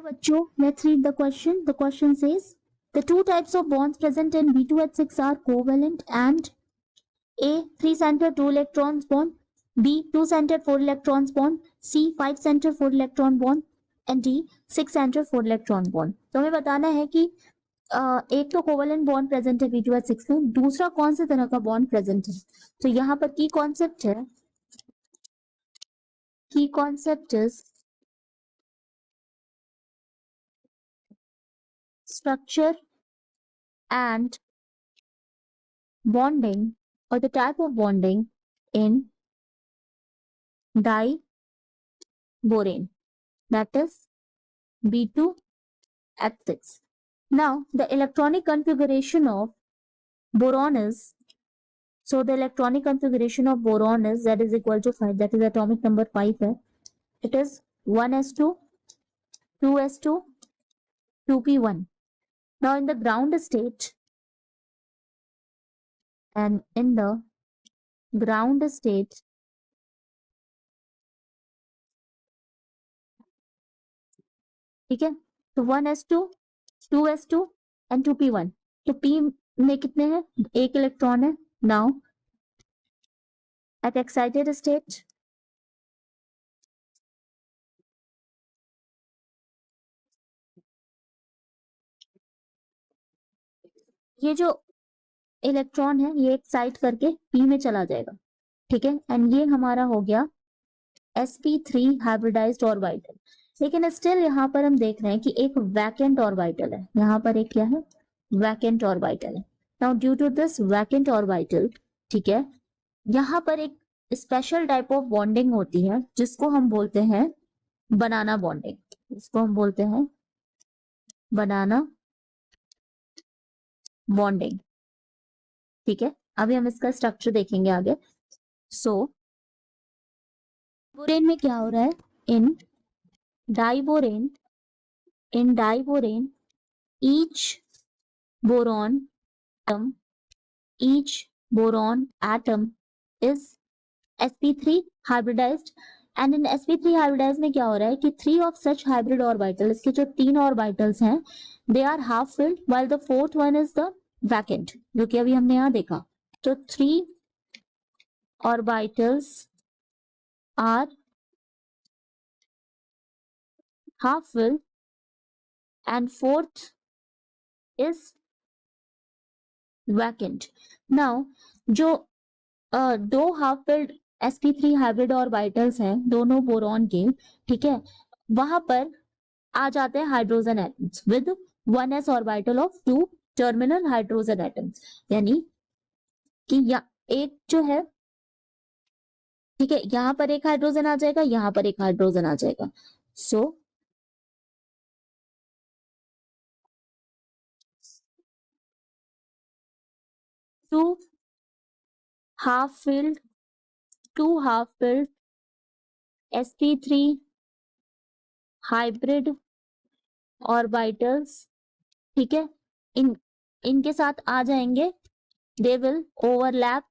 बच्चों, let's read the question. The question says the two types of bonds present in B2H6 are covalent and A 3 center 2 electrons bond, B 2 center 4 electrons bond, C 5 center 4 electron bond and D 6 center 4 electron bond. तो हमें बताना है कि एक तो covalent bond present है B2H6 में, दूसरा कौन से तरह का बॉन्ड प्रेजेंट है. तो यहाँ पर की कॉन्सेप्ट है, की concept is structure and bonding or the type of bonding in diborane, that is B2H6. Now the electronic configuration of boron is, so the electronic configuration of boron is Z is equal to 5, that is atomic number 5 है. It is 1s2 2s2 2p1. Now in the ground state, and in the ground state ठीक है, तो 1s2 2s2 and 2p1. तो p में कितने हैं, एक electron है. नाउ at excited state ये जो इलेक्ट्रॉन है ये एक्साइट करके p में चला जाएगा. ठीक है, एंड ये हमारा हो गया sp3 हाइब्रिडाइज्ड ऑर्बिटल. लेकिन स्टिल यहाँ पर हम देख रहे हैं कि एक वैकेंट ऑर्बिटल है. यहाँ पर एक क्या है, वैकेंट ऑर्बिटल है. Now due to this vacant orbital, ठीक है, यहाँ पर एक स्पेशल टाइप ऑफ बॉन्डिंग होती है जिसको हम बोलते हैं बनाना बॉन्डिंग. इसको हम बोलते हैं बनाना बॉन्डिंग. ठीक है, अभी हम इसका स्ट्रक्चर देखेंगे आगे. सो बोरेन में क्या हो रहा है, in diborane each boron atom is sp3 hybridized. And in sp3 hybridized में क्या हो रहा है कि 3 ऑफ सच हाइब्रिड ऑर्बिटल, इसके जो 3 ऑर्बिटल्स हैं, they are half filled while the fourth one is the vacant, जो कि अभी हमने यहाँ देखा. तो 3 orbitals are half filled and fourth is vacant. Now जो दो half filled sp3 hybrid orbitals हैं दोनों बोरॉन के, ठीक है, वहां पर आ जाते हैं hydrogen atoms with 1s orbital of 2 terminal hydrogen atoms. यानी कि एक जो है, ठीक है, यहाँ पर एक हाइड्रोजन आ जाएगा, यहाँ पर एक हाइड्रोजन आ जाएगा. सो two half filled sp3 hybrid orbitals, ठीक है, इनके साथ आ जाएंगे. They will overlap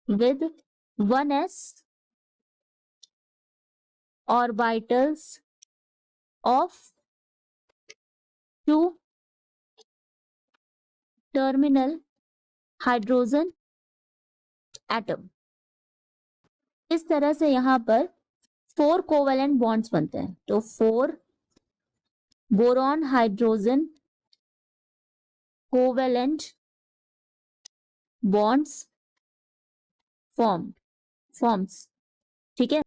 with 1s orbitals of 2 terminal hydrogen atom. इस तरह से यहाँ पर 4 कोवेलेंट बॉन्ड्स बनते हैं. तो 4 boron hydrogen covalent bonds forms. ठीक है,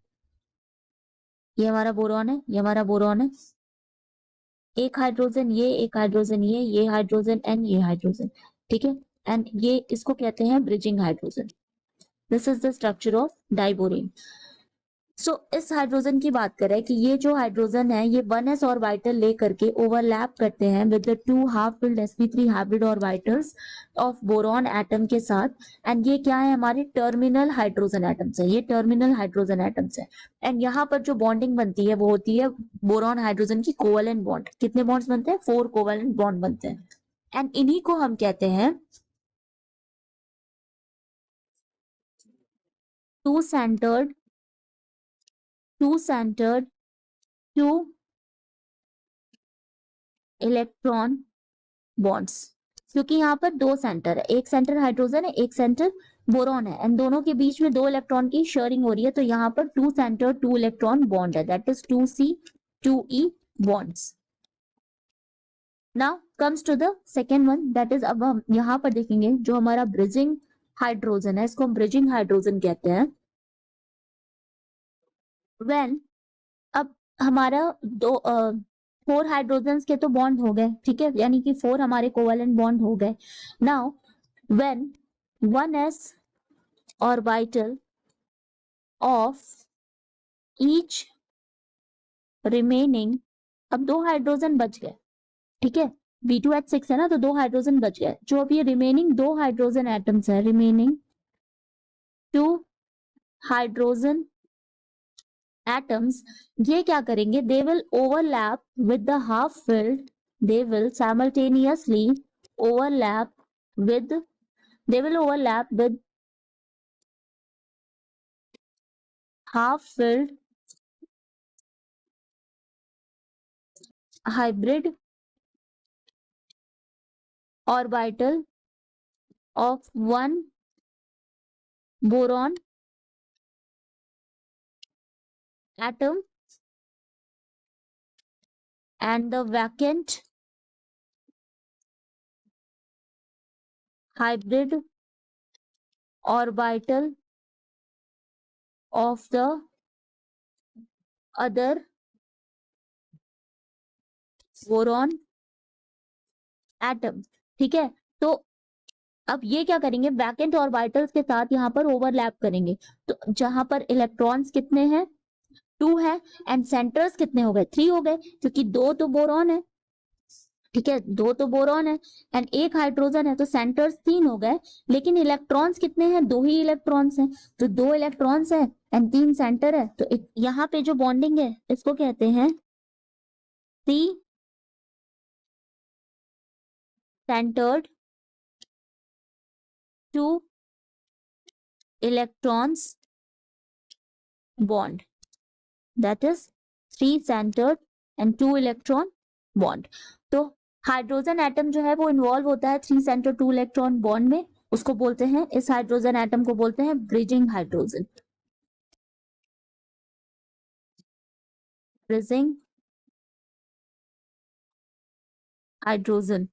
ये हमारा बोरॉन है, ये हमारा बोरॉन है. एक हाइड्रोजन ये, एक हाइड्रोजन ये हाइड्रोजन एंड ये हाइड्रोजन. ठीक है, एंड ये इसको कहते हैं bridging hydrogen. This is the structure of diborane. So इस हाइड्रोजन की बात करें कि ये जो हाइड्रोजन है ये 1s ऑर्बिटल लेकर के ओवरलैप करते हैं with the 2 half filled sp3 hybrid orbitals of boron atom के साथ. एंड ये क्या है, हमारे टर्मिनल हाइड्रोजन एटम्स है. ये टर्मिनल हाइड्रोजन एटम्स है. एंड यहाँ पर जो बॉन्डिंग बनती है वो होती है बोरॉन हाइड्रोजन की कोवेलेंट बॉन्ड. कितने बॉन्ड्स बनते हैं, 4 कोवेलेंट बॉन्ड बनते हैं. एंड इन्हीं को हम कहते हैं two centred two centered two electron bonds, क्योंकि यहाँ पर दो सेंटर है, एक सेंटर हाइड्रोजन है, एक सेंटर बोरॉन है, एंड दोनों के बीच में दो इलेक्ट्रॉन की शेयरिंग हो रही है, तो यहाँ पर two center two electron bond है, that is 2C2E bonds. Now comes to the second one, that is, अब हम यहाँ पर देखेंगे जो हमारा ब्रिजिंग हाइड्रोजन है, इसको हम ब्रिजिंग हाइड्रोजन कहते हैं. व्हेन, अब हमारा दो 4 हाइड्रोजन के तो बॉन्ड हो गए, ठीक है, यानी कि 4 हमारे कोवेलेंट बॉन्ड हो गए. Now when 1s orbital of each remaining, अब 2 हाइड्रोजन बच गए, ठीक है, B2H6 है ना, तो 2 हाइड्रोजन बच गए. जो अब ये रिमेनिंग 2 हाइड्रोजन एटम्स है, रिमेनिंग 2 हाइड्रोजन एटम्स, ये क्या करेंगे, they will overlap with the half filled, they will simultaneously overlap with, they will overlap with half filled hybrid orbital of one boron atom and the vacant hybrid orbital of the other boron atom. ठीक है, तो अब ये क्या करेंगे, vacant orbitals के साथ यहाँ पर ओवरलैप करेंगे, तो जहां पर इलेक्ट्रॉन्स कितने हैं, 2 है, एंड सेंटर्स कितने हो गए, 3 हो गए, क्योंकि 2 तो बोरॉन है, ठीक है, 2 तो बोरॉन है एंड 1 हाइड्रोजन है, तो सेंटर्स 3 हो गए, लेकिन इलेक्ट्रॉन्स कितने हैं, 2 ही इलेक्ट्रॉन्स हैं, तो 2 इलेक्ट्रॉन्स है एंड 3 सेंटर है, तो यहाँ पे जो बॉन्डिंग है इसको कहते हैं सी centered two electrons bond, that is 3 centered and 2 electron bond. तो हाइड्रोजन एटम जो है वो इन्वॉल्व होता है 3 सेंटर 2 इलेक्ट्रॉन बॉन्ड में, उसको बोलते हैं, इस हाइड्रोजन एटम को बोलते हैं bridging hydrogen. Bridging hydrogen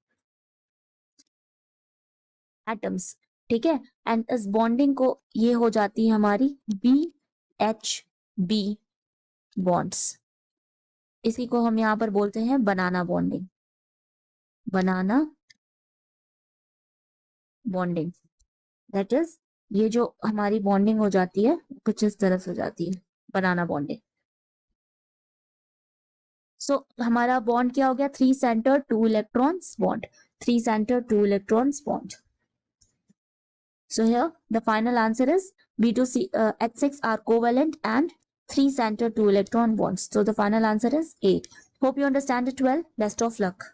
atoms, ठीक है, एंड इस बॉन्डिंग को ये हो जाती है हमारी BHB बॉन्ड्स. इसी को हम यहाँ पर बोलते हैं बनाना bonding, banana bonding, that is, ये जो हमारी बॉन्डिंग हो जाती है कुछ इस तरह से हो जाती है, बनाना बॉन्डिंग. सो हमारा बॉन्ड क्या हो गया, 3 centre 2 electrons bond, 3 centre 2 electrons bond. So here the final answer is B2C H6 are covalent and 3 center 2 electron bonds. So the final answer is A. Hope you understand it well. Best of luck.